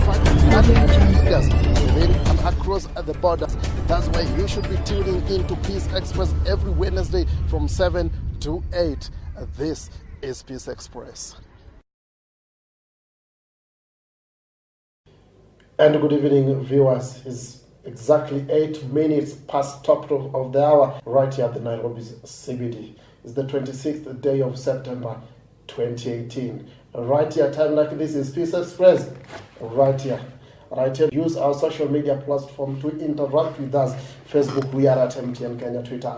within and across the borders. That's why you should be tuning in to Peace Express every Wednesday from 7 to 8. This is Peace Express. And good evening, viewers. It's exactly 8 minutes past top of the hour right here at the Nairobi CBD. It's the 26th day of September 2018. Right here, time like this is Peace Express. Right here. Use our social media platform to interact with us. Facebook, we are at MTN Kenya. Twitter,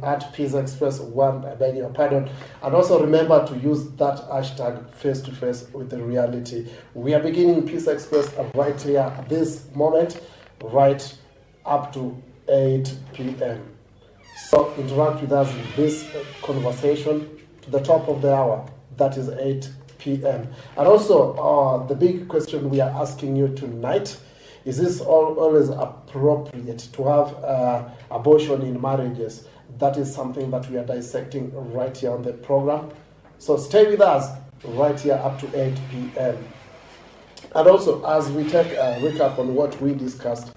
at Peace Express 1, I beg your pardon. And also remember to use that hashtag face to face with the reality. We are beginning Peace Express right here at this moment, right up to 8 p.m. So interact with us in this conversation to the top of the hour. That is 8 p.m. And also, the big question we are asking you tonight, is this always appropriate to have abortion in marriages? That is something that we are dissecting right here on the program. So stay with us right here up to 8 p.m. And also, as we take a recap on what we discussed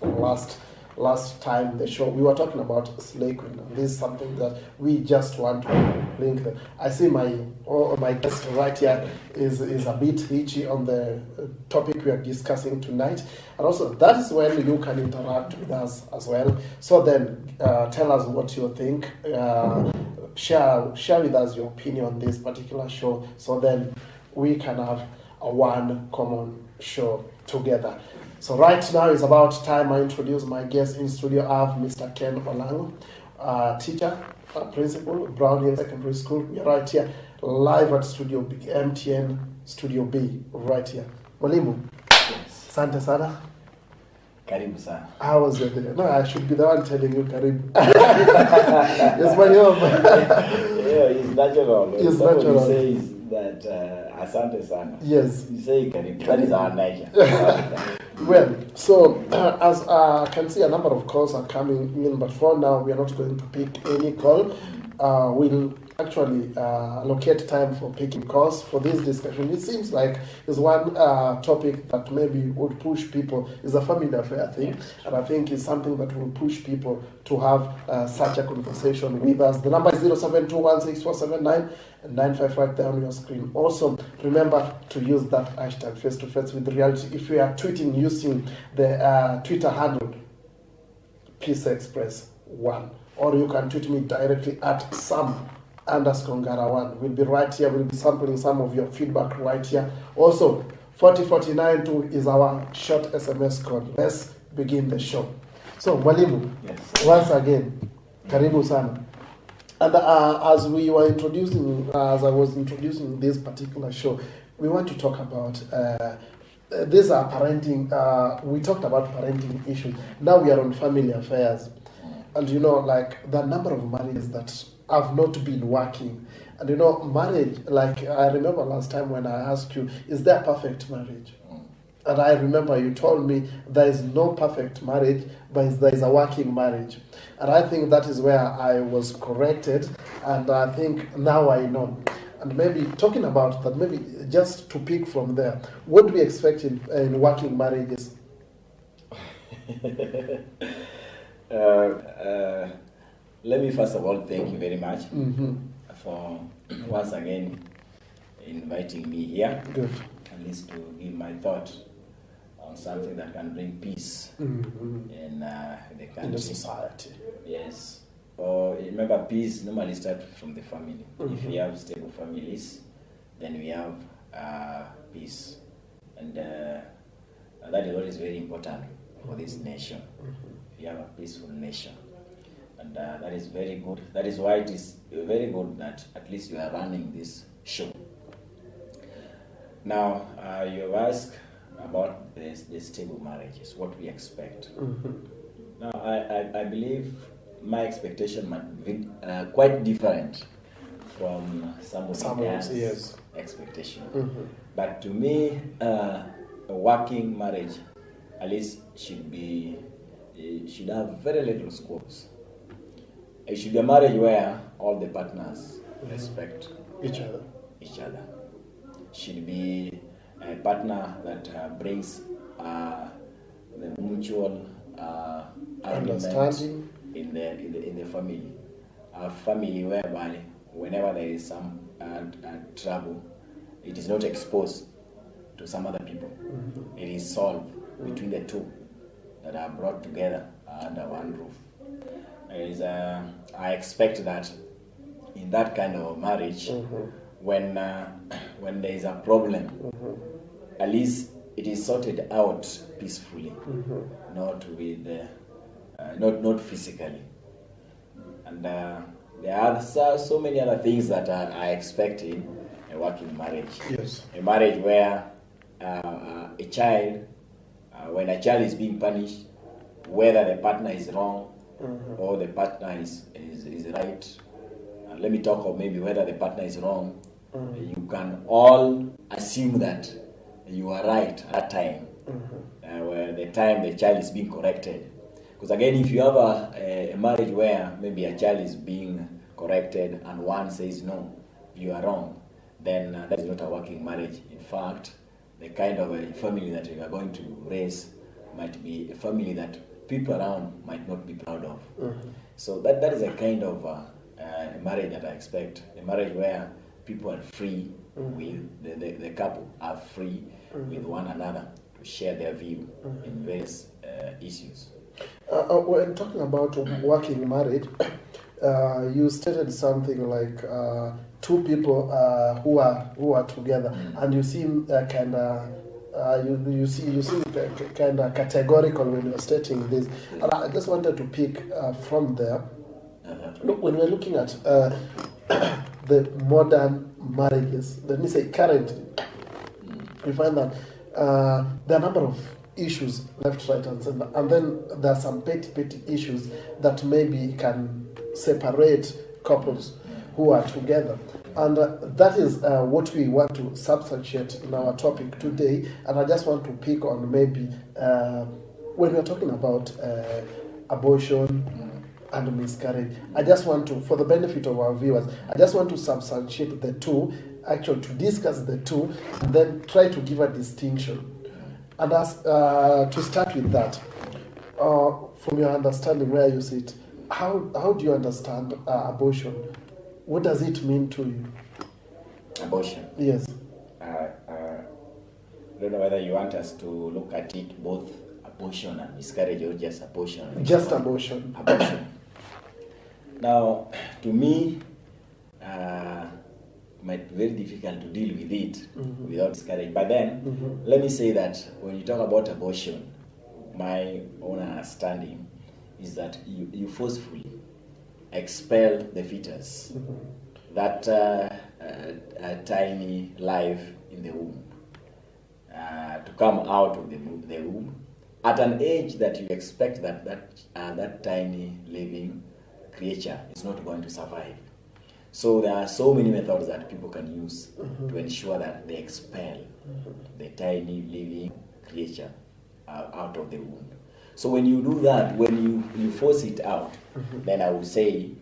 last time the show, we were talking about slave queen, and this is something that we just want to link them. I see my guest right here is a bit hitchy on the topic we are discussing tonight, and also that is when you can interact with us as well. So then tell us what you think, share with us your opinion on this particular show, so then we can have a one common show together. So right now it's about time I introduce my guest in studio. I have Mr. Ken Olango, teacher, principal, Brown Hill Secondary School. We're right here, live at Studio B, MTN Studio B, right here. Mwalimu, yes. Asante sana. Karibu sana. How was it there? No, I should be the one telling you Karibu. It's my home. Yeah, it's natural. It's natural. Says that asante sana. Yes. You say Karibu. That is our nature. Well, so as I can see, a number of calls are coming in, but for now we are not going to pick any call. We'll actually allocate time for picking calls for this discussion. It seems like it's one topic that maybe would push people. It's a family affair thing, and I think it's something that will push people to have such a conversation with us. The number is 07216479 and 95 right there on your screen. Also, remember to use that hashtag face to face with reality. If you are tweeting using the Twitter handle Peace Express 1, or you can tweet me directly at Sam_Ngara1. We'll be right here. We'll be sampling some of your feedback right here. Also, 4049 is our short SMS code. Let's begin the show. So, Mwalimu, yes. Once again, karibu sana. And as we were introducing, as I was introducing this particular show, we want to talk about these are parenting. We talked about parenting issues. Now we are on family affairs, and you know, like the number of marriages that have not been working. And you know, marriage. Like I remember last time when I asked you, is there a perfect marriage? And I remember you told me there is no perfect marriage, but there is a working marriage. And I think that is where I was corrected, and I think now I know. And maybe talking about that, maybe just to pick from there, what do we expect in working marriages? Let me first of all thank you very much for once again inviting me here. Good. At least to give my thought on something that can bring peace in the country. In the society. Yes. Or remember, peace normally starts from the family. If we have stable families, then we have peace. And that is what is very important for this nation. We have a peaceful nation. And that is very good. That is why it is very good that at least you are running this show. Now, you asked about the stable marriages, what we expect. Now, I believe my expectation might be quite different from somebody else's expectation. But to me, a working marriage, at least, should have very little scopes. It should be a marriage where all the partners respect each other. Should be a partner that brings the mutual argument Understanding. in the family. A family whereby whenever there is some trouble, it is not exposed to some other people. It is solved between the two that are brought together under one roof. I expect that in that kind of marriage, when there is a problem, at least it is sorted out peacefully, not with not physically. And there are so many other things that I expect in a working marriage. Yes. A marriage where a child, when a child is being punished, whether the partner is wrong or the partner is right. Let me talk of maybe whether the partner is wrong. You can all assume that you are right at that time, where the time the child is being corrected. Because again, if you have a marriage where maybe a child is being corrected and one says no, you are wrong, then that is not a working marriage. In fact, the kind of a family that you are going to raise might be a family that people around might not be proud of. So that is a kind of a marriage that I expect. A marriage where people are free with the couple are free with one another to share their view in various issues. When talking about working marriage, you stated something like two people who are together, and you seem kind of you seem kind of categorical when you're stating this. And I just wanted to pick from there. Look, when we're looking at the modern marriages, let me say currently, we find that there are a number of issues left, right, and center, and then there are some petty issues that maybe can separate couples who are together, and that is what we want to substantiate in our topic today. And I just want to pick on maybe when we're talking about abortion and miscarriage. I just want to, for the benefit of our viewers, I just want to substantiate the two, actually to discuss the two, and then try to give a distinction. And as to start with that, from your understanding where you sit, how do you understand abortion? What does it mean to you? Abortion? Yes. I don't know whether you want us to look at it both abortion and miscarriage or just abortion. Just abortion. Abortion. Now, to me, might be very difficult to deal with it without miscarriage. But then, let me say that when you talk about abortion, my own understanding is that you forcefully expel the fetus, that tiny life in the womb, to come out of the womb at an age that you expect that tiny living creature is not going to survive. So there are so many methods that people can use to ensure that they expel the tiny living creature out of the womb. So when you do that, when you force it out, then I would say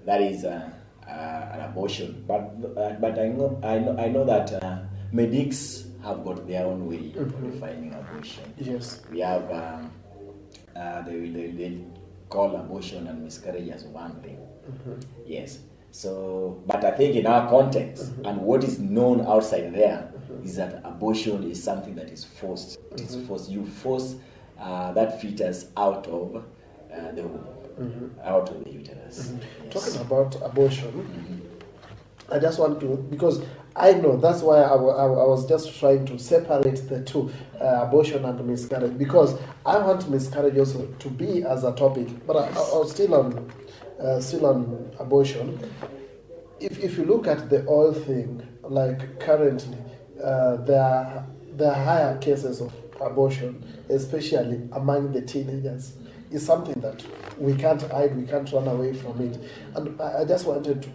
that is an abortion. But I know that medics have got their own way of defining abortion. Yes. We have they call abortion and miscarriage as one thing. Yes. So, but I think in our context and what is known outside there is that abortion is something that is forced. It is forced. You force that fetus out of the womb, out of the uterus. Yes. Talking about abortion, I just want to, because I know that's why I was just trying to separate the two, abortion and miscarriage, because I want miscarriage also to be as a topic, but I was still on abortion. If you look at the whole thing, like currently, there are higher cases of abortion, especially among the teenagers. It's something that we can't hide, we can't run away from it. And I just wanted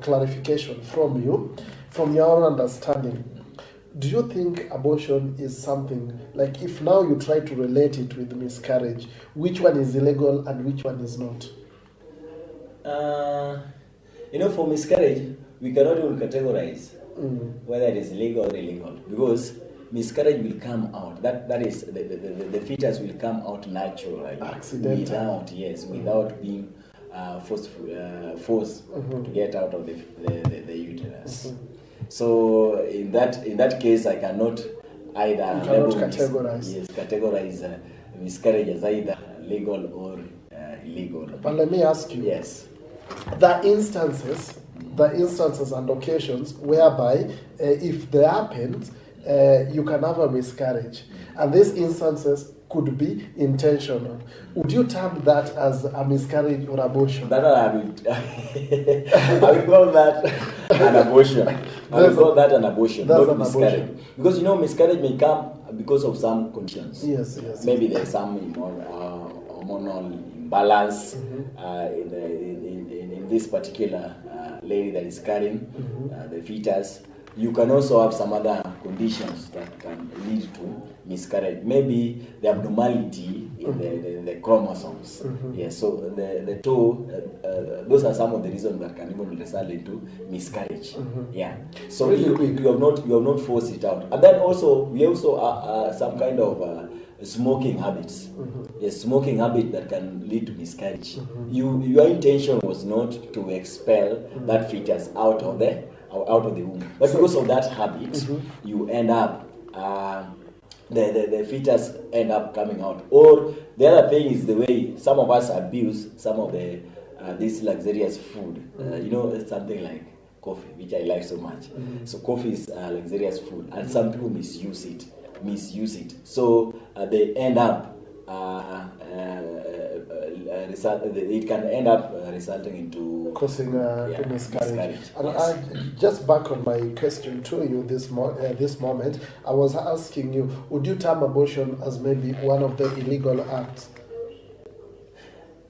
clarification from you, from your understanding. Do you think abortion is something, like if now you try to relate it with miscarriage, which one is illegal and which one is not? For miscarriage, we cannot even categorize whether it is legal or illegal, because miscarriage will come out. That is, the fetus will come out naturally, accidental, without being forced to get out of the uterus. So in that case, I cannot either categorize miscarriage as either legal or illegal. But let me ask you. Yes. The instances and occasions whereby if they happened, you can have a miscarriage, and these instances could be intentional. Would you term that as a miscarriage or abortion? That I will call that an abortion. I will call that an abortion, not miscarriage. Abortion. Because miscarriage may come because of some conditions. Yes. Maybe there's some hormonal imbalance in this particular lady that is carrying the fetus. You can also have some other conditions that can lead to miscarriage. Maybe the abnormality in the chromosomes. Yes, so the two, those are some of the reasons that can even result into miscarriage. Yeah. So really you have not forced it out. And then also we also some kind of smoking habits. Yes, smoking habit that can lead to miscarriage. Your intention was not to expel that fetus out of the womb, but because of that habit, you end up the fetus end up coming out. Or the other thing is the way some of us abuse some of the this luxurious food. Something like coffee, which I like so much. So coffee is luxurious food, and some people misuse it. So they end up it can end up resulting into causing miscarriage. And just back on my question to you this moment, I was asking you, would you term abortion as maybe one of the illegal acts?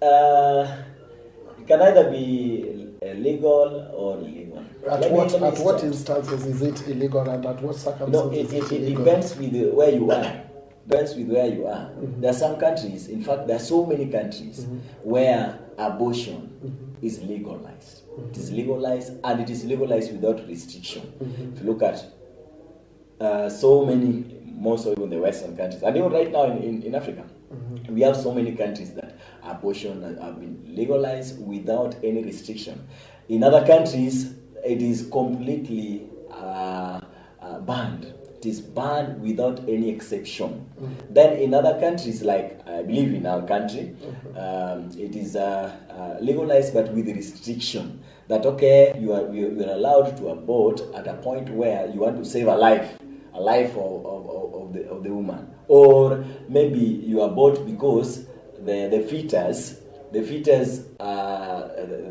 It can either be legal or illegal. At what instances is it illegal, and at what circumstances is it illegal? It depends with where you are. There are some countries, in fact, there are so many countries where abortion is legalized. It is legalized, and it is legalized without restriction. If you look at so many, most of even the Western countries, and even right now in Africa, we have so many countries that abortion have been legalized without any restriction. In other countries, it is completely banned. It is banned without any exception. Then in other countries, like I believe in our country, it is legalized but with restriction. That you are allowed to abort at a point where you want to save a life of the woman, or maybe you abort because the fetus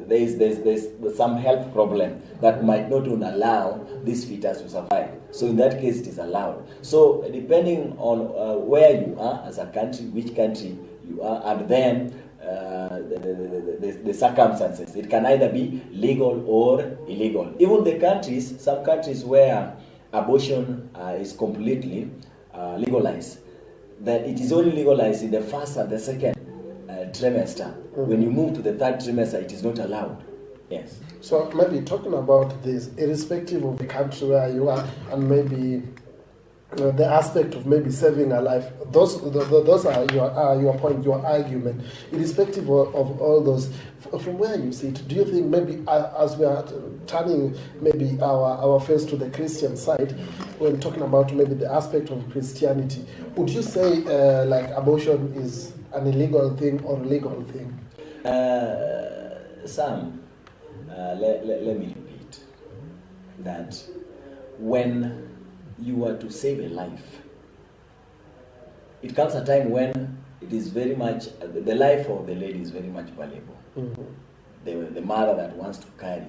there's some health problem that might not allow this fetus to survive. So in that case, it is allowed. So depending on where you are as a country, which country you are, and then the circumstances, it can either be legal or illegal. Even some countries where abortion is completely legalized, that it is only legalized in the first and the second trimester. When you move to the third trimester, it is not allowed. Yes. So maybe talking about this, irrespective of the country where you are, and maybe the aspect of maybe saving a life, those are your point, your argument. Irrespective of all those, from where you sit, do you think maybe as we are turning maybe our face to the Christian side, when talking about maybe the aspect of Christianity, would you say like abortion is an illegal thing or a legal thing? Sam, let me repeat that when you are to save a life, it comes a time when it is very much, the life of the lady is very much valuable. The mother that wants to carry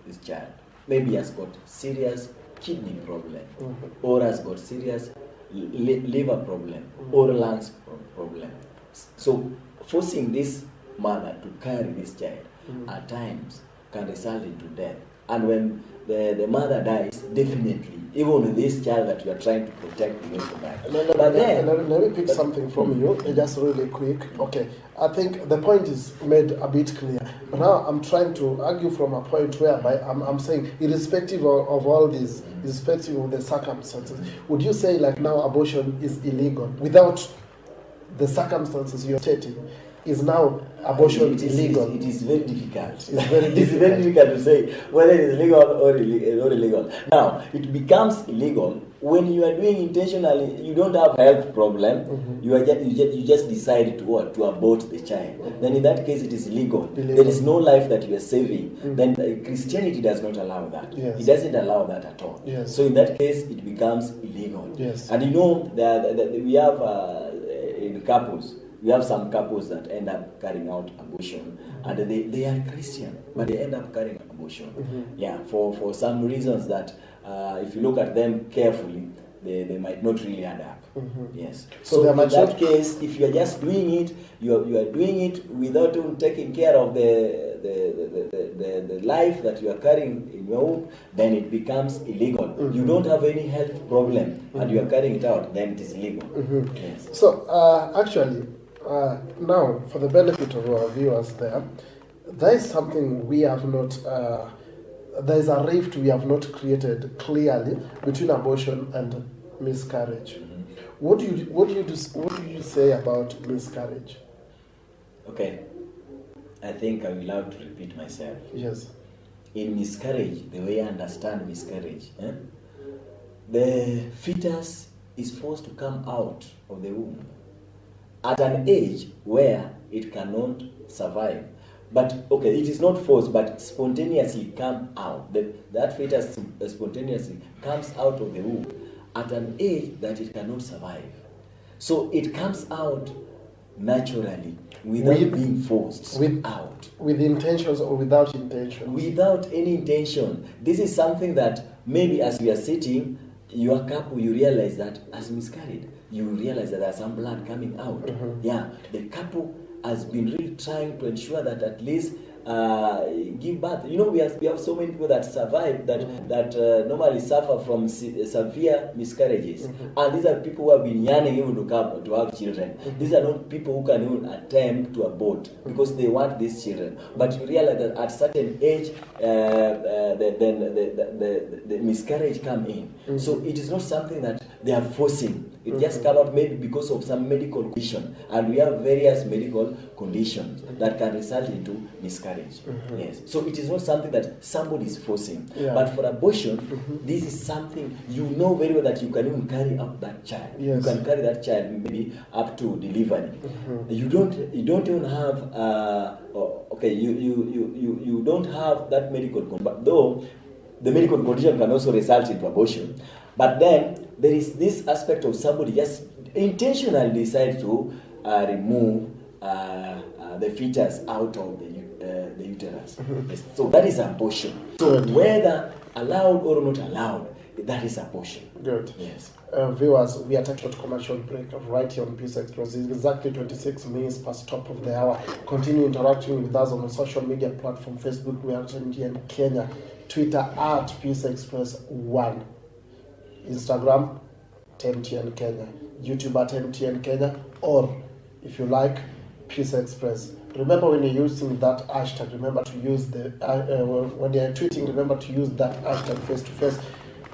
this child maybe has got serious kidney problem, or has got serious liver problem, or lungs problem. So forcing this mother to carry this child at times can result into death. And when the mother dies, definitely, even with this child that you are trying to protect, will also die. Let me pick something from you, just really quick. Okay, I think the point is made a bit clear. But now I'm trying to argue from a point whereby I'm saying, irrespective of all this, irrespective of the circumstances, would you say like now abortion is illegal without the circumstances you're stating? Is now abortion illegal? It is very difficult. It's very difficult. It's very difficult to say whether it is legal or illegal. Now, it becomes illegal when you are doing intentionally. You don't have health problem. You just decide to abort the child. Then in that case, it is illegal. There is no life that you are saving. Then Christianity does not allow that. Yes. It doesn't allow that at all. Yes. So in that case, it becomes illegal. Yes. And you know that we have in couples. We have some couples that end up carrying out abortion, and they are Christian, but they end up carrying abortion. Yeah, for some reasons that if you look at them carefully, they might not really add up. Yes. So in that case, if you are just doing it, you are doing it without even taking care of the life that you are carrying in your womb, then it becomes illegal. You don't have any health problem, and you are carrying it out, then it is illegal. Yes. So actually. Now, for the benefit of our viewers there is something we have not, there is a rift we have not created clearly between abortion and miscarriage. What do you say about miscarriage? Okay, I think I will have to repeat myself. Yes. In miscarriage, the way I understand miscarriage, the fetus is forced to come out of the womb at an age where it cannot survive. But, okay, it is not forced, but spontaneously come out. That fetus spontaneously comes out of the womb at an age that it cannot survive. So it comes out naturally, without being forced out. With intentions or without intention? Without any intention. This is something that maybe as you are sitting, your couple, you realize that has miscarried. You realize that there's some blood coming out. Yeah, the couple has been really trying to ensure that at least give birth. You know, we have so many people that survive that normally suffer from severe miscarriages, and these are people who have been yearning even to have children. These are not people who can even attempt to abort because they want these children. But you realize that at certain age, the miscarriage come in. So it is not something that they are forcing. It just come out maybe because of some medical condition, and we have various medical conditions that can result into miscarriage. Yes. So it is not something that somebody is forcing. Yeah. But for abortion, this is something you know very well that you can even carry up that child. Yes. You can carry that child maybe up to delivery. You don't even have you don't have that medical condition. But though the medical condition can also result into abortion. But then there is this aspect of somebody just intentionally decide to remove the fetus out of the uterus. Yes. So that is abortion. So whether allowed or not allowed, that is abortion. Good. Yes. Viewers, we are taking a commercial break right here on Peace Express. It's exactly 26 minutes past top of the hour. Continue interacting with us on the social media platform. Facebook, we are MTN Kenya. Twitter at Peace Express 1. Instagram, MTN Kenya. YouTube at MTN Kenya. Or, if you like, Peace Express. Remember, when you're using that hashtag, remember to use the when you're tweeting, remember to use that hashtag face to face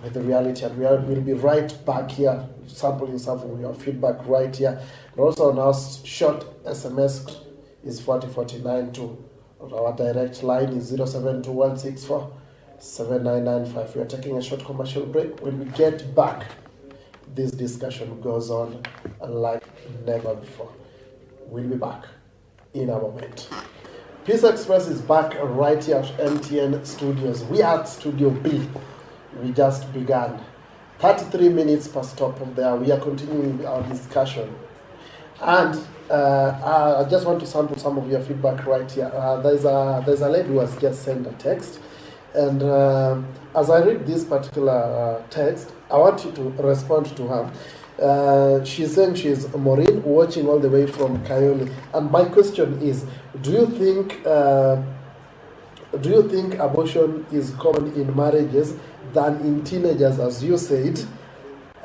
with the reality, and we'll be right back here sampling some of your feedback right here. And also on our short SMS is 4049 too. Our direct line is 072164 7995. We are taking a short commercial break. When we get back, this discussion goes on like never before. We'll be back in a moment. Peace Express is back right here at MTN Studios. We are at Studio B. We just began. 33 minutes past top of there. We are continuing our discussion. And I just want to sample some of your feedback right here. There's a lady who has just sent a text. And as I read this particular text, I want you to respond to her. She's saying she's Maureen, watching all the way from Kayole. And my question is, do you think do you think abortion is common in marriages than in teenagers, as you said?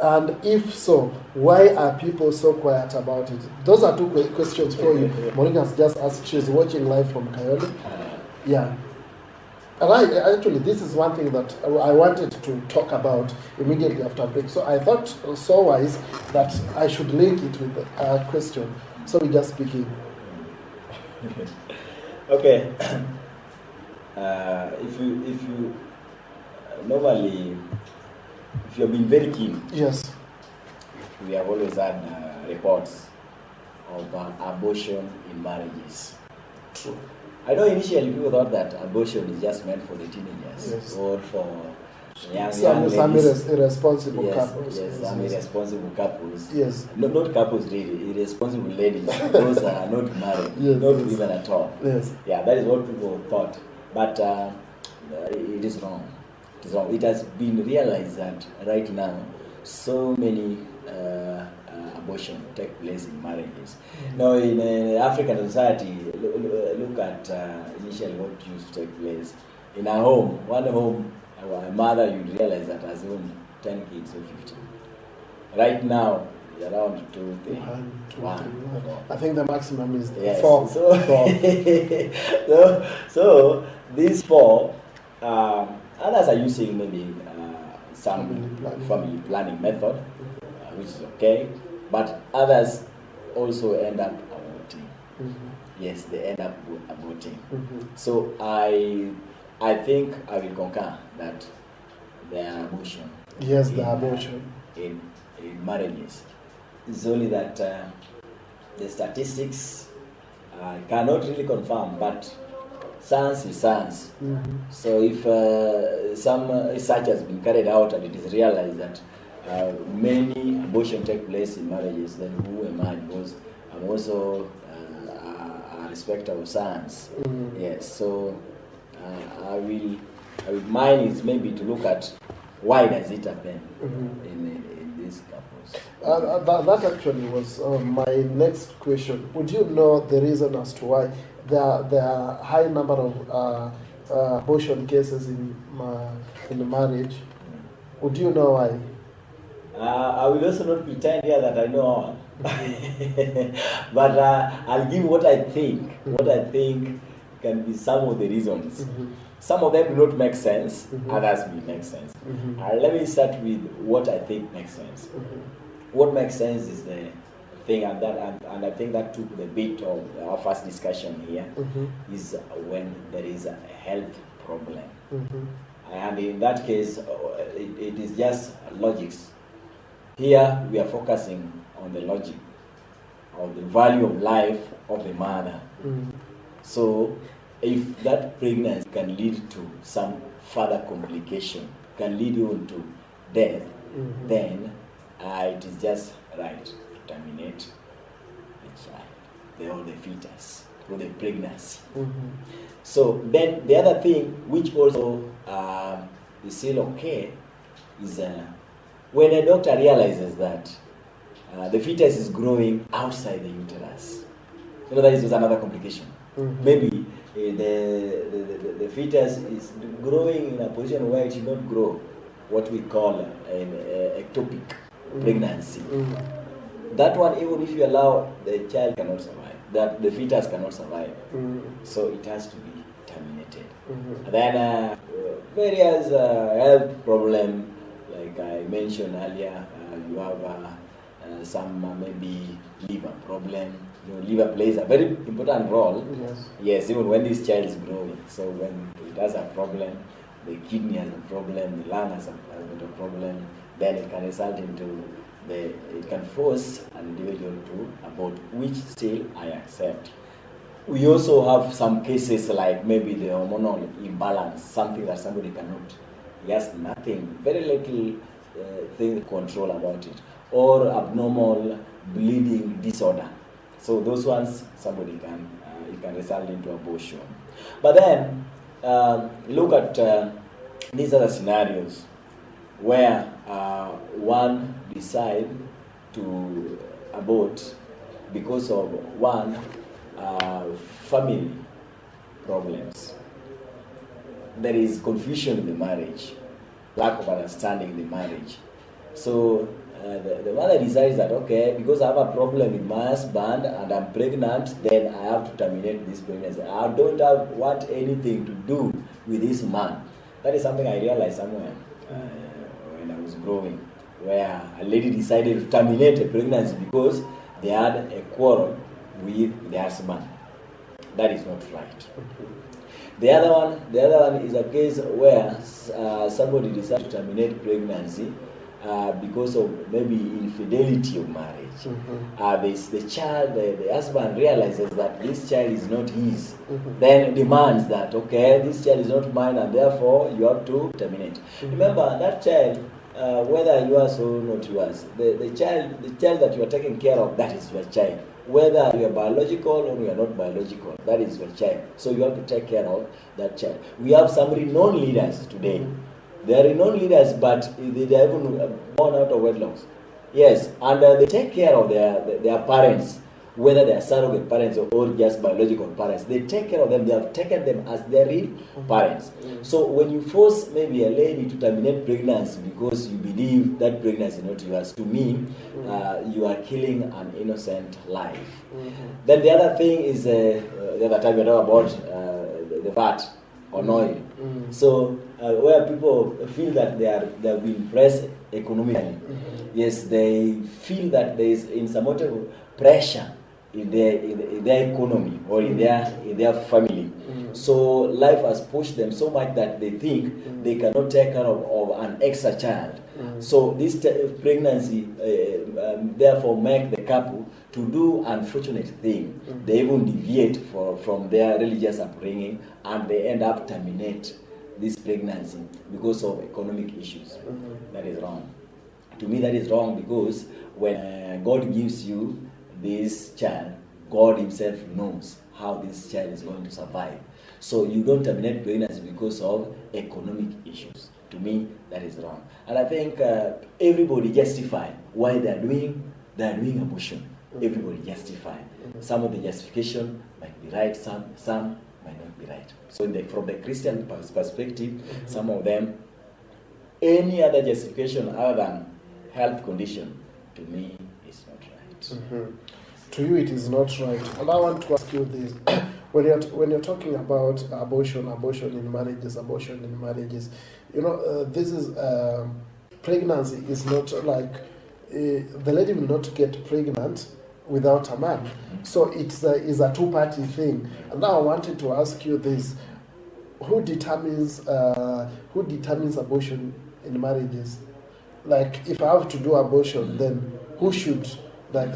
And if so, why are people so quiet about it? Those are two questions for you. Monica has just asked, she's watching live from Coyote. Yeah. And I actually, this is one thing that I wanted to talk about immediately after break. So I thought so wise that I should link it with a question. So we just begin. Okay. If you normally, if you've been very keen, Yes. we have always had reports of abortion in marriages. True. I know initially people thought that abortion is just meant for the teenagers, Yes. or for young Some ladies. irresponsible Yes, couples. yes, some irresponsible couples. Yes. No, not couples really, irresponsible ladies. Those are not married, Yes, not yes. even at all. Yes. Yeah, that is what people thought. But it is wrong. It is wrong. It has been realized that right now, so many abortion take place in marriages. Now, in African society, look at initially what used to take place. In a home, one home, a mother, you realize that has owned 10 kids or 15. Right now, around 2, 3. One. I think the maximum is Yes. 4. So these 4, others are using maybe some family planning method, which is okay, but others also end up aborting. Mm-hmm. Yes, they end up aborting. Mm-hmm. So I think I will concur that there are abortion. Yes, the abortion. In marriages. It's only that the statistics cannot really confirm, but science is science. Mm-hmm. So if some research has been carried out and it is realized that many abortion take place in marriages, then who am I? Because I'm also a respecter of science. Mm-hmm. Yes, so mine is maybe to look at why does it happen in these couples. That actually was my next question. Would you know the reason as to why there are high number of abortion cases in marriage? Would you know why? I will also not pretend here that I know all. But I'll give what I think. What I think can be some of the reasons. Some of them do not make sense, others will make sense. Let me start with what I think makes sense. What makes sense is the thing, and I think that took the bit of our first discussion here, is when there is a health problem. And in that case, it is just logics. Here we are focusing on the logic of the value of life of the mother. So if that pregnancy can lead to some further complication, can lead you to death, then it is just right to terminate the child, or the fetus, or the pregnancy. So then the other thing, which also is still okay, is when a doctor realizes that the fetus is growing outside the uterus. So that is another complication. Maybe the fetus is growing in a position where it should not grow, what we call an ectopic pregnancy. That one, even if you allow, the child cannot survive, that the fetus cannot survive. So it has to be terminated. And then various health problems, like I mentioned earlier, you have some maybe liver problem. Liver plays a very important role. Yes, even when this child is growing. So when it has a problem, the kidney has a problem, the lung has a problem, then it can result into it can force an individual to abort, which still I accept. We also have some cases like maybe the hormonal imbalance, something that somebody cannot, yes, nothing, very little thing to control about it, or abnormal bleeding disorder. So those ones, somebody can, it can result into abortion. But then, look at these other scenarios where one decide to abort because of one, family problems. there is confusion in the marriage, lack of understanding in the marriage. So the mother decides that, okay, because I have a problem with my husband and I'm pregnant, then I have to terminate this pregnancy. I don't want anything to do with this man. That is something I realized somewhere when I was growing, where a lady decided to terminate a pregnancy because they had a quarrel with the husband. That is not right. The other one is a case where somebody decided to terminate pregnancy because of maybe infidelity of marriage. The child, the husband realizes that this child is not his, then demands that, okay, this child is not mine, and therefore you have to terminate. Remember, that child, whether yours or not yours, the child that you are taking care of, that is your child. Whether you are biological or you are not biological, that is your child. So you have to take care of that child. We have some renowned leaders today. They are renowned leaders, but they are even born out of wedlocks. Yes, and they take care of their parents, whether they are surrogate parents or just biological parents. They take care of them. They have taken them as their real parents. So when you force maybe a lady to terminate pregnancy because you believe that pregnancy is not yours, to me, you are killing an innocent life. Then the other thing is, the other time we talked about the VAT on oil. So where people feel that they have been pressed economically, yes, they feel that there is in some sort of pressure in their economy or in their family. So life has pushed them so much that they think they cannot take care of an extra child. So this pregnancy therefore make the couple to do unfortunate thing. They even deviate from their religious upbringing, and they end up terminate this pregnancy because of economic issues. That is wrong. To me, that is wrong, because when God gives you this child, God himself knows how this child is going to survive. So you don't terminate pregnancy because of economic issues. To me, that is wrong. And I think everybody justify why they are doing abortion. Everybody justify. Some of the justification might be right, some might not be right. So from the Christian perspective, some of them, any other justification other than health condition, to me, is not right. To you, it is not right. And I want to ask you this: when you're talking about abortion in marriages, you know, this is pregnancy is not like the lady will not get pregnant without a man. So it's a two-party thing. And now I wanted to ask you this: who determines abortion in marriages? Like, if I have to do abortion, then who should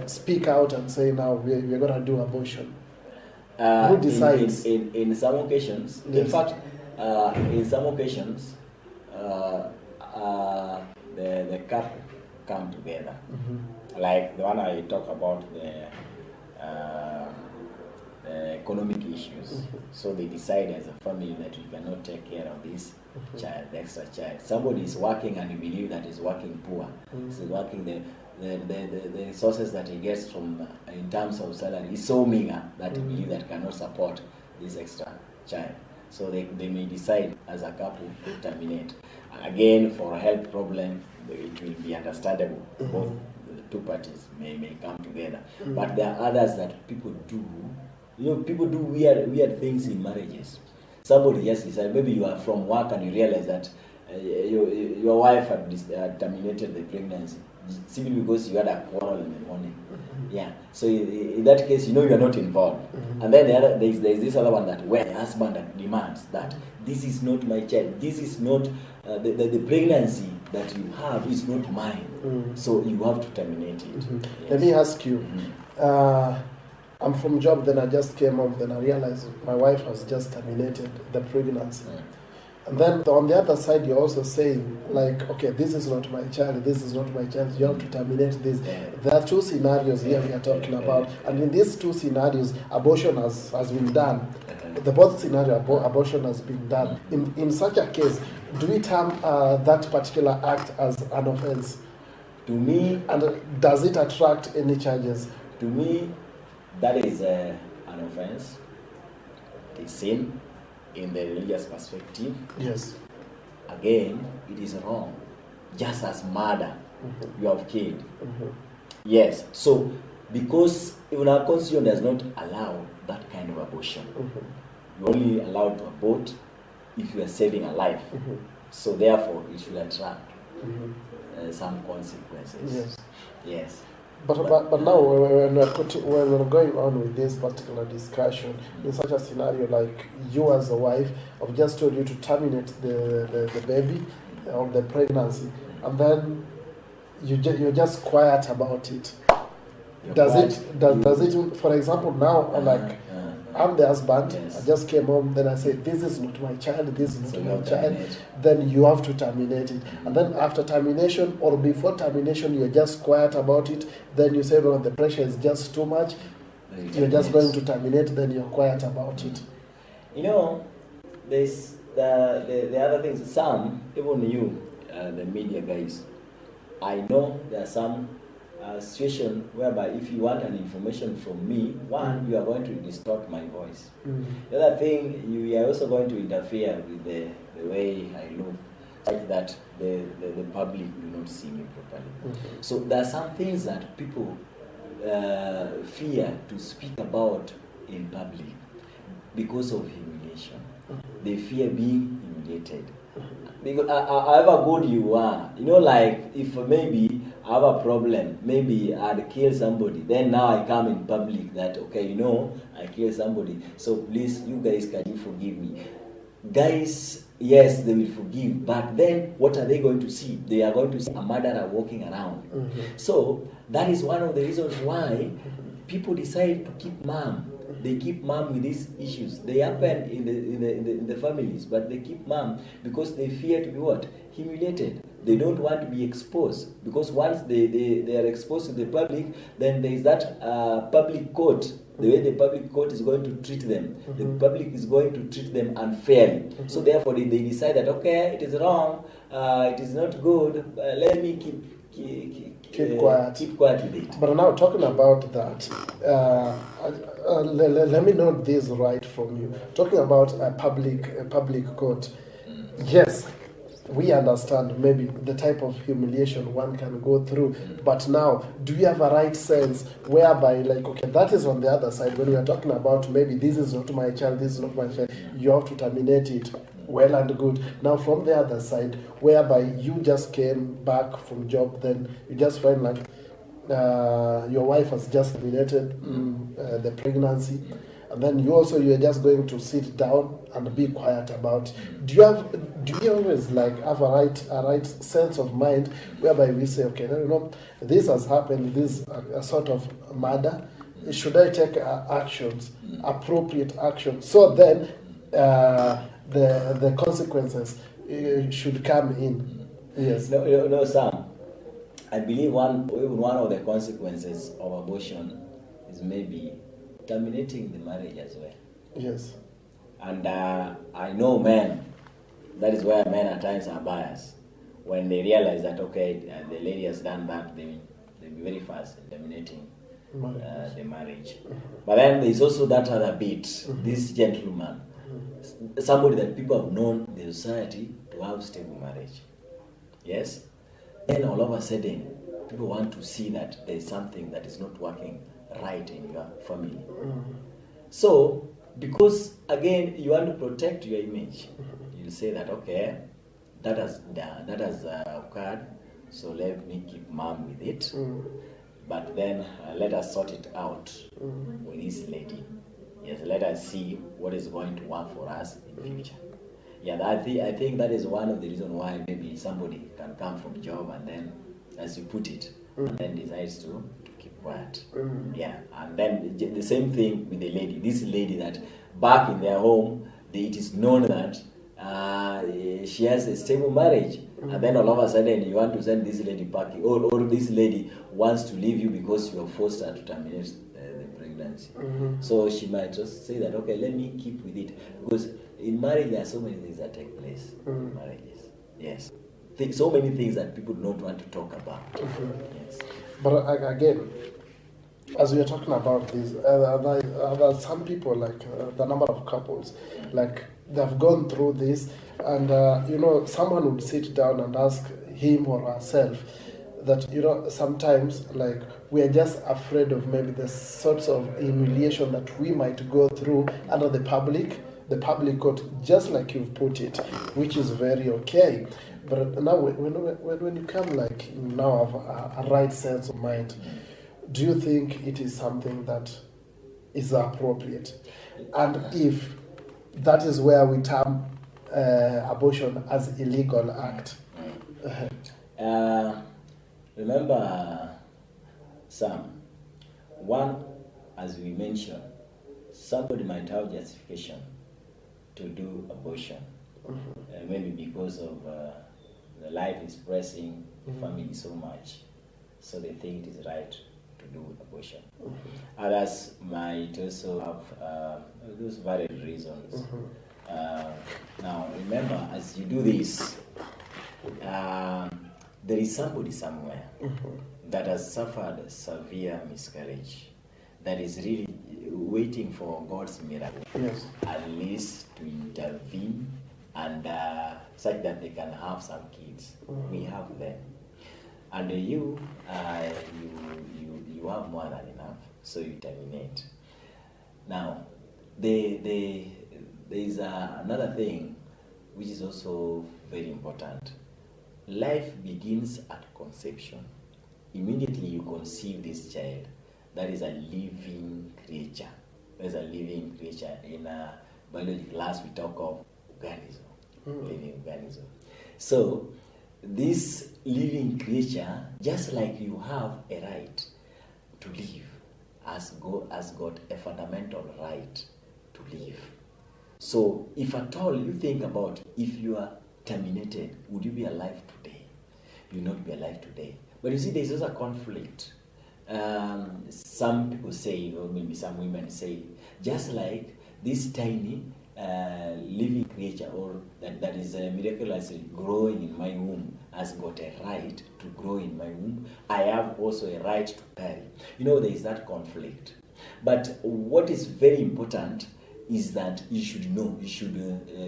speak out and say, now we're going to do abortion? Who decides? In some occasions, yes. In fact, in some occasions, the couple come together. Like the one I talk about, the economic issues. So they decide as a family that you cannot take care of this child, the extra child. Somebody is working and you believe that is working poor. So working the resources that he gets from in terms of salary is so meager that he believes that cannot support this extra child. So they may decide as a couple to terminate. Again, for a health problem, it will be understandable. Both the two parties may come together. But there are others that people do. You know, people do weird things in marriages. Somebody just decides, maybe you are from work and you realize that your wife had terminated the pregnancy simply because you had a quarrel in the morning. Yeah. So in that case, you know you are not involved. And then there's this other one that where the husband demands that this is not my child. This is not the pregnancy that you have is not mine. So you have to terminate it. Yes. Let me ask you. I'm from job, then I just came home, then I realized my wife has just terminated the pregnancy. And then on the other side, you're also saying, like, okay, this is not my child, this is not my child, you have to terminate this. There are two scenarios here we are talking about, and in these two scenarios, abortion has been done. The both scenario, abortion has been done. In such a case, do we term that particular act as an offense? To me, and does it attract any charges? To me, that is an offense. It's sin. in the religious perspective, Yes. again, it is wrong. Just as murder, you have killed. Mm-hmm. Yes. So, because even our constitution does not allow that kind of abortion, you're only allowed to abort if you are saving a life. So, therefore, it should attract some consequences. Yes. Yes. But now when we're going on with this particular discussion, in such a scenario like you as a wife, I've just told you to terminate the baby or the pregnancy, and then you're just quiet about it. Does it, for example, now, like, I'm the husband, Yes. I just came home, then I say, this is not my child, this is So not you my have to child, terminate. then you have to terminate it. And then after termination or before termination, you're just quiet about it, then you say, well, the pressure is just too much, you're just going to terminate, then you're quiet about it. You know, there's the other things, some, even you, the media guys, I know there are some situation whereby if you want an information from me, one, you are going to distort my voice. The other thing, you are also going to interfere with the way I look, like that the public will not see me properly. So there are some things that people fear to speak about in public because of humiliation. They fear being humiliated. Because however good you are, you know, like if maybe I have a problem, maybe I'd kill somebody, then now I come in public that, okay, you know, I killed somebody, so please, you guys, can you forgive me? Guys, yes, they will forgive, but then what are they going to see? They are going to see a murderer walking around. So that is one of the reasons why people decide to keep mum. They keep mum with these issues. They happen in the families, but they keep mum because they fear to be what? Humiliated. They don't want to be exposed, because once they are exposed to the public, then there is that public court. The way the public court is going to treat them, the public is going to treat them unfairly. So therefore, they decide that, okay, it is wrong, it is not good. Let me keep quiet. Keep quiet with it. But now talking about that, let me note this right from you. Talking about a public court, yes, we understand maybe the type of humiliation one can go through, but now, do you have a right sense whereby, like, okay, that is on the other side, when we are talking about maybe this is not my child, this is not my child, you have to terminate it, well and good. Now from the other side, whereby you just came back from job, then you just find like your wife has just terminated the pregnancy, and then you're just going to sit down and be quiet about it. Do you always like have a right sense of mind whereby we say, okay, you know, this has happened, this is a sort of murder, should I take actions, appropriate actions, so then the consequences should come in? Yes. No, Sam. I believe one of the consequences of abortion is maybe terminating the marriage as well. Yes. And I know men, that is where men at times are biased. When they realize that, okay, the lady has done that, they'll be very fast in terminating the marriage. But then there's also that other bit, this gentleman, somebody that people have known in the society to have stable marriage. Yes? Then all of a sudden, people want to see that there is something that is not working right in your family. So, because again, you want to protect your image, you'll say that, okay, that has occurred, so let me keep mum with it. But then let us sort it out with this lady. Yes, let us see what is going to work for us in future. Yeah, I think that is one of the reasons why maybe somebody can come from job and then, as you put it, and then decides to keep quiet. Yeah, and then the same thing with the lady. This lady that back in their home, it is known that she has a stable marriage, and then all of a sudden you want to send this lady packing, or this lady wants to leave you because you have forced her to terminate the pregnancy. So she might just say that, okay, let me keep with it, because in marriage there are so many things that take place in marriages. Yes, so many things that people don't want to talk about. Yes. But again, As we are talking about this, there are some people, like the number of couples, like they've gone through this, and someone would sit down and ask him or herself that, sometimes, like, we are just afraid of maybe the sorts of humiliation that we might go through under the public court, just like you've put it, which is very okay. But now, when you come, like, now have a right sense of mind, do you think it is something that is appropriate? And if that is where we term abortion as illegal act. Remember, Sam, one, as we mentioned, somebody might have justification to do abortion, maybe because of the life is pressing the family so much, so they think it is right to do abortion. Others might also have those varied reasons. Now, remember, as you do this, there is somebody somewhere that has suffered a severe miscarriage, that is really waiting for God's miracle, Yes. at least to intervene and such that they can have some kids. We have them, and you have more than enough, so you terminate. Now, there is another thing which is also very important. Life begins at conception. Immediately you conceive this child, that is a living creature. That is a living creature. In a biology class, we talk of organism, living organism. So, this living creature, just like you have a right to live, has got a fundamental right to live. So, if at all you think about, if you are terminated, would you be alive today? You will not be alive today. But you see, there is also a conflict. Some people say, or maybe some women say, just like this tiny living creature, or that is miraculously growing in my womb, has got a right to grow in my womb, I have also a right to carry. There is that conflict. But what is very important is that you should know,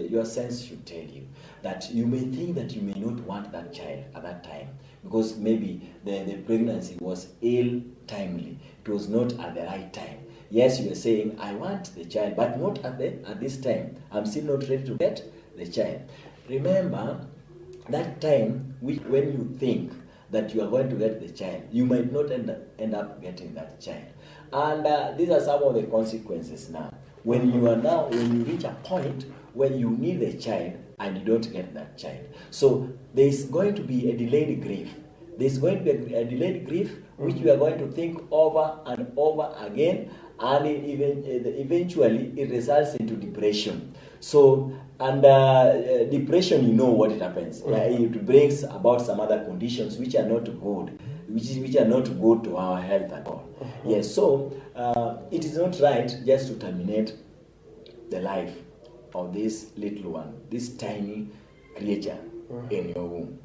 your sense should tell you that you may think that you may not want that child at that time, because maybe the pregnancy was ill-timely. It was not at the right time. Yes, you are saying, I want the child, but not at this time. I'm still not ready to get the child. Remember, that time when you think that you are going to get the child, you might not end up getting that child. And these are some of the consequences now. When you reach a point where you need a child and you don't get that child. So there's going to be a delayed grief. There's going to be a delayed grief which we are going to think over and over again, and eventually it results into depression. So, and depression, you know what it happens. It brings about some other conditions which are not good, which are not good to our health at all. Yes, so it is not right just to terminate the life of this little one, this tiny creature in your womb.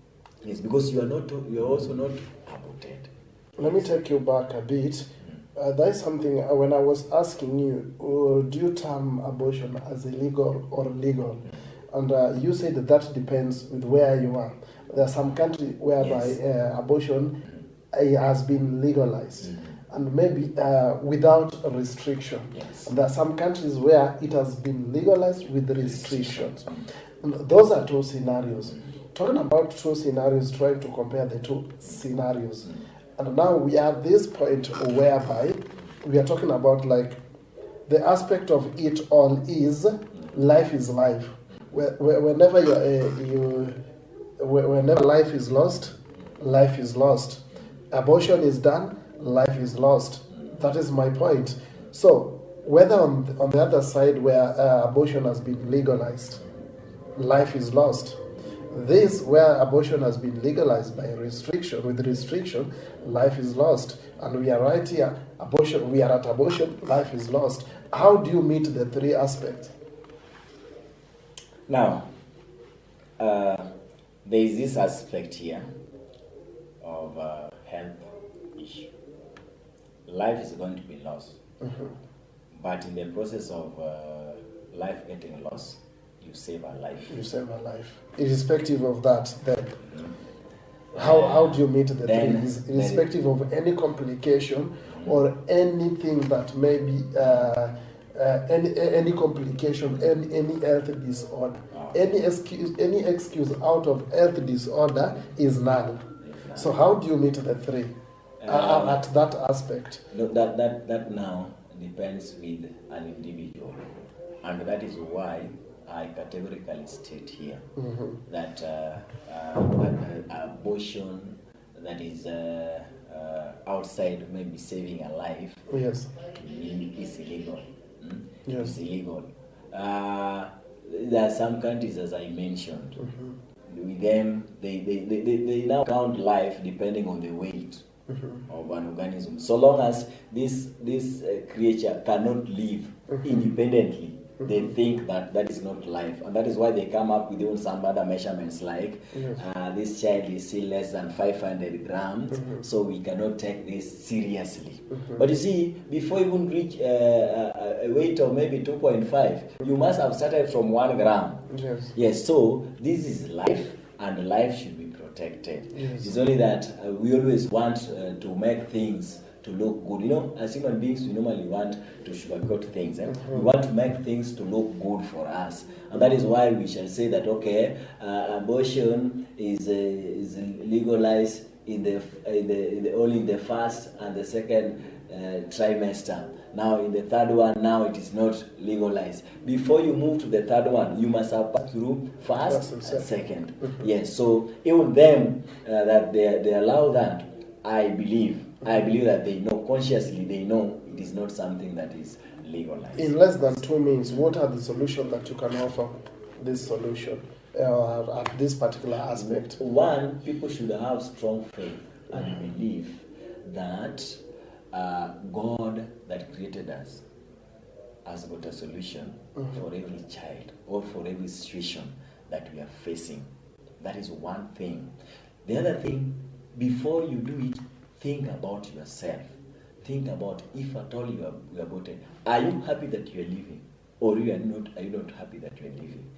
Yes, because you are also not aborted. Let me take you back a bit. That is something, when I was asking you, do you term abortion as illegal or legal? And you said that depends with where you are. There are some countries whereby abortion has been legalized, and maybe without a restriction. Yes. And there are some countries where it has been legalized with restrictions. And those are two scenarios. Talking about two scenarios, trying to compare the two scenarios. And now we are at this point whereby we are talking about, like, the aspect of it all is life is life. Whenever whenever life is lost, life is lost. Abortion is done, life is lost. That is my point. So whether on the other side where abortion has been legalized, life is lost. This, where abortion has been legalized by restriction, with restriction, life is lost. And we are right here, we are at abortion, life is lost. How do you meet the three aspects? Now, there is this aspect here of health issue. life is going to be lost. But in the process of life getting lost, you save a life. You save a life. Irrespective of that, then how do you meet the Then- three? Irrespective of any complication or anything that may be any complication, any health disorder, any excuse out of health disorder is null. So how do you meet the three at that aspect? No, that now depends with an individual, and that is why I categorically state here that abortion that is outside maybe saving a life Yes. is illegal. Yes. It's illegal. There are some countries, as I mentioned, with them they now count life depending on the weight of an organism. So long as this creature cannot live independently, they think that is not life, and that is why they come up with even some other measurements like this child is still less than 500 grams, so we cannot take this seriously. But you see, before you even reach a weight of maybe 2.5, you must have started from 1 gram. Yes. Yes, so this is life, and life should be protected. Yes. It's only that we always want to make things to look good. You know, as human beings, we normally want to sugarcoat things. We want to make things to look good for us, and that is why we shall say that abortion is legalized only in the first and the second trimester. Now in the third one, now it is not legalized. Before you move to the third one, you must have passed through first and second. Yes, so even them that they allow that, I believe that they know consciously, they know it is not something that is legalized. In less than 2 minutes, what are the solutions that you can offer this solution at this particular aspect? One, people should have strong faith and believe that God that created us has got a solution for every child or for every situation that we are facing. That is one thing. The other thing, before you do it, think about yourself. Think about if at all you are aborted. Are you happy that you are living, or are you not happy that you are living?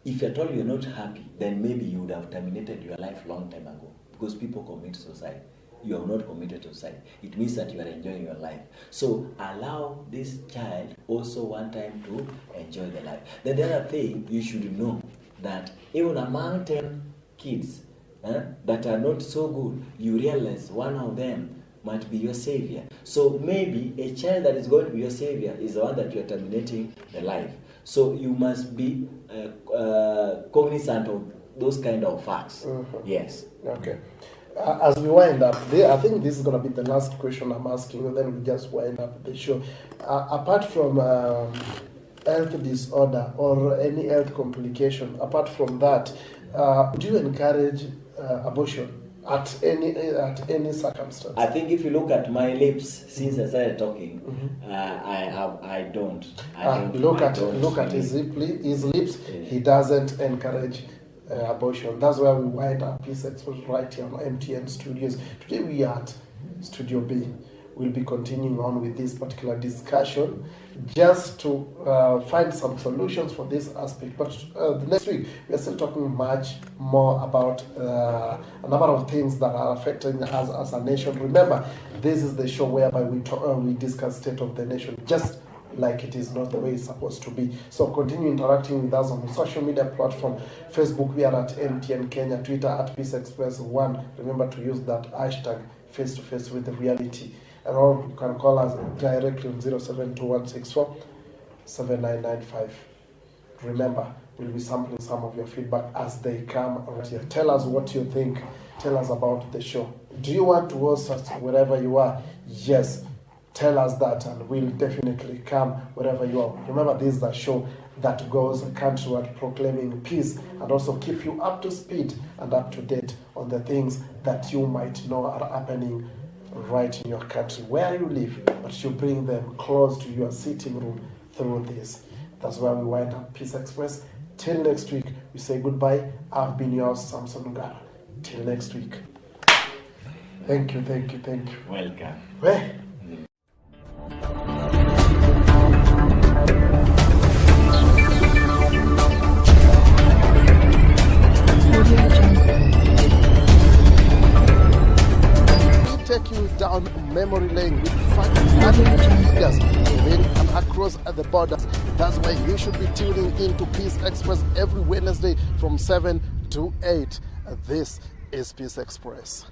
If at all you are not happy, then maybe you would have terminated your life long time ago, because people commit suicide. You have not committed suicide. It means that you are enjoying your life. So allow this child also one time to enjoy the life. Then the other thing you should know that even among 10 kids that are not so good, you realize one of them might be your savior. So maybe a child that is going to be your savior is the one that you are terminating the life. So you must be cognizant of those kind of facts. Yes. Okay. As we wind up, I think this is going to be the last question I'm asking, and then we just wind up the show. Apart from health disorder or any health complication, apart from that, do you encourage abortion at any circumstance? I think if you look at my lips since I started talking, I don't. Look at his lips. Yeah. He doesn't encourage abortion. That's why we wind up Peace Express right here on MTN Studios. Today we are at Studio B. We'll be continuing on with this particular discussion just to find some solutions for this aspect. But the next week, we are still talking much more about a number of things that are affecting us as a nation. Remember, this is the show whereby we discuss state of the nation, just like it is not the way it's supposed to be. So continue interacting with us on the social media platform. Facebook, we are at MTN Kenya. Twitter, at Peace Express 1. Remember to use that hashtag face to face with the reality. And or you can call us directly on 072164 7995. Remember, we'll be sampling some of your feedback as they come right here. Tell us what you think. Tell us about the show. Do you want to host us wherever you are? Yes. Tell us that, and we'll definitely come wherever you are. Remember, this is a show that goes countrywide proclaiming peace and also keep you up to speed and up to date on the things that you might know are happening right in your country, where you live, but you bring them close to your sitting room through this. That's why we wind up Peace Express. Till next week, we say goodbye. I've been yours, Samson Ngara. Till next week. Thank you. Welcome. Well, playing with facts and figures even across the borders. That's why you should be tuning in to Peace Express every Wednesday from 7 to 8. This is Peace Express.